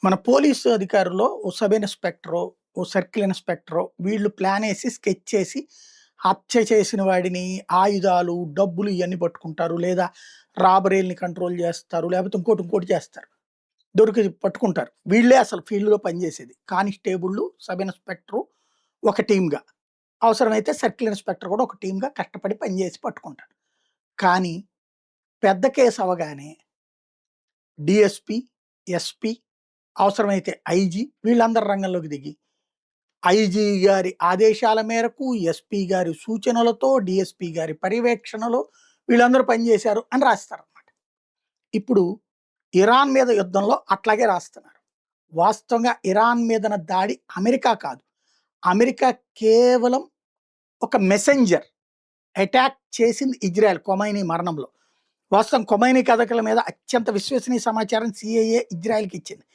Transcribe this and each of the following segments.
మన పోలీసు అధికారులో ఓ సబ్ ఇన్స్‌పెక్టరో, ఓ సర్కిల్ ఇన్స్‌పెక్టరో వీళ్ళు ప్లానేసి, స్కెచ్ చేసి హత్య చేసిన వాడిని, ఆయుధాలు, డబ్బులు ఇయన్నీ పట్టుకుంటారు. లేదా రాబరీలని కంట్రోల్ జేస్తారు. లేపోతే ఇంకోటి చేస్తారు. దొరికి పట్టుకుంటారు. వీళ్ళే అసలు ఫీల్డ్‌లో పనిజేసేది. కానిస్టేబుళ్ళు, సబ్ ఇన్స్‌పెక్టరు ఒక టీమ్‌గా. అవసరమైతే సర్కిల్ ఇన్స్‌పెక్టర్ కూడా ఒక టీమ్‌గా కష్టపడి పనిజేసి పట్టుకుంటారు. కానీ పెద్ద కేసు అవ్వగానే డీఎస్పీ, ఎస్పీ అవసరమైతే ఐజీ వీళ్ళందరూ రంగంలోకి దిగి, ఐజీ గారి ఆదేశాల మేరకు, ఎస్పీ గారి సూచనలతో, డీఎస్పీ గారి పర్యవేక్షణలో వీళ్ళందరూ పనిచేశారు అని రాస్తారనమాట. ఇప్పుడు ఇరాన్ మీద యుద్ధంలో అట్లాగే రాస్తున్నారు. వాస్తవంగా ఇరాన్ మీదన దాడి అమెరికా కాదు. అమెరికా కేవలం ఒక మెసెంజర్. అటాక్ చేసింది ఇజ్రాయెల్ ఖొమైనీ మరణంలో. వాస్తవం ఖొమైనీ కథకుల మీద అత్యంత విశ్వసనీయ సమాచారం సీఐఏ ఇజ్రాయెల్‌కి ఇచ్చింది.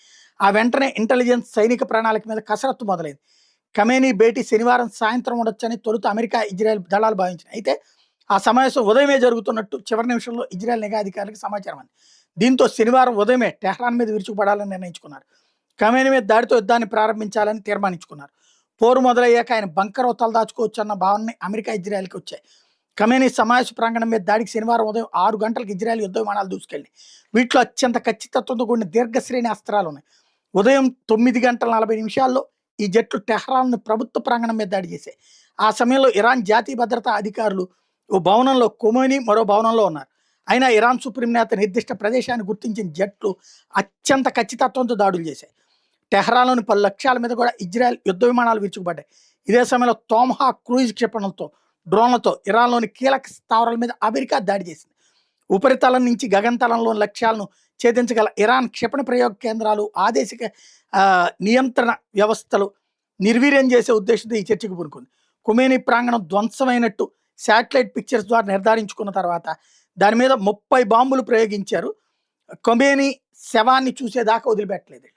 ఆ వెంటనే ఇంటెలిజెన్స్ సైనిక ప్రణాళిక మీద కసరత్తు మొదలైంది. ఖమేనీ భేటీ శనివారం సాయంత్రం ఉండొచ్చని తొలుత అమెరికా, ఇజ్రాయెల్ దళాలు భావించినాయి. అయితే ఆ సమావేశం ఉదయమే జరుగుతున్నట్టు చివరి నిమిషంలో ఇజ్రాయెల్ నిఘా అధికారులకు సమాచారం అంది. దీంతో శనివారం ఉదయమే టెహ్రాన్ మీద విరుచుకుపడాలని నిర్ణయించుకున్నారు. ఖమేనీ మీద దాడితో యుద్ధాన్ని ప్రారంభించాలని తీర్మానించుకున్నారు. పోరు మొదలయ్యాక ఆయన బంకర్ తలదాచుకోవచ్చు అన్న భావనని అమెరికా, ఇజ్రాయెల్‌కి వచ్చాయి. ఖమేనీ సమావేశ ప్రాంగణం మీద దాడికి శనివారం ఉదయం 6 గంటలకు ఇజ్రాయెల్ యుద్ధ విమానాలు దూసుకెళ్ళి వీటిలో అత్యంత ఖచ్చితత్వంతో కూడిన దీర్ఘశ్రేణి అస్త్రాలు ఉన్నాయి. ఉదయం 9:40 ఈ జట్లు టెహ్రాన్ ప్రభుత్వ ప్రాంగణం మీద దాడి చేశాయి. ఆ సమయంలో ఇరాన్ జాతీయ భద్రతా అధికారులు ఓ భవనంలో, ఖొమైనీ మరో భవనంలో ఉన్నారు. అయినా ఇరాన్ సుప్రీం నేత నిర్దిష్ట ప్రదేశాన్ని గుర్తించిన జట్లు అత్యంత ఖచ్చితత్వంతో దాడులు చేశాయి. టెహ్రాన్లోని పలు లక్ష్యాల మీద కూడా ఇజ్రాయెల్ యుద్ధ విమానాలు విరుచుకుపడ్డాయి. ఇదే సమయంలో తోమహాక్ క్రూయిజ్ క్షిపణులతో, డ్రోన్లతో ఇరాన్లోని కీలక స్థావరాల మీద అమెరికా దాడి చేసింది. ఉపరితలం నుంచి గగనతలంలోని లక్ష్యాలను ఛేదించగల ఇరాన్ క్షిపణి ప్రయోగ కేంద్రాలు, ఆదేశిక నియంత్రణ వ్యవస్థలు నిర్వీర్యం చేసే ఉద్దేశంతో ఈ చర్చకు పూనుకుంది. ఖొమైనీ ప్రాంగణం ధ్వంసమైనట్టు శాటిలైట్ పిక్చర్స్ ద్వారా నిర్ధారించుకున్న తర్వాత దాని మీద 30 బాంబులు ప్రయోగించారు. ఖొమైనీ శవాన్ని చూసేదాకా వదిలిపెట్టలేదు.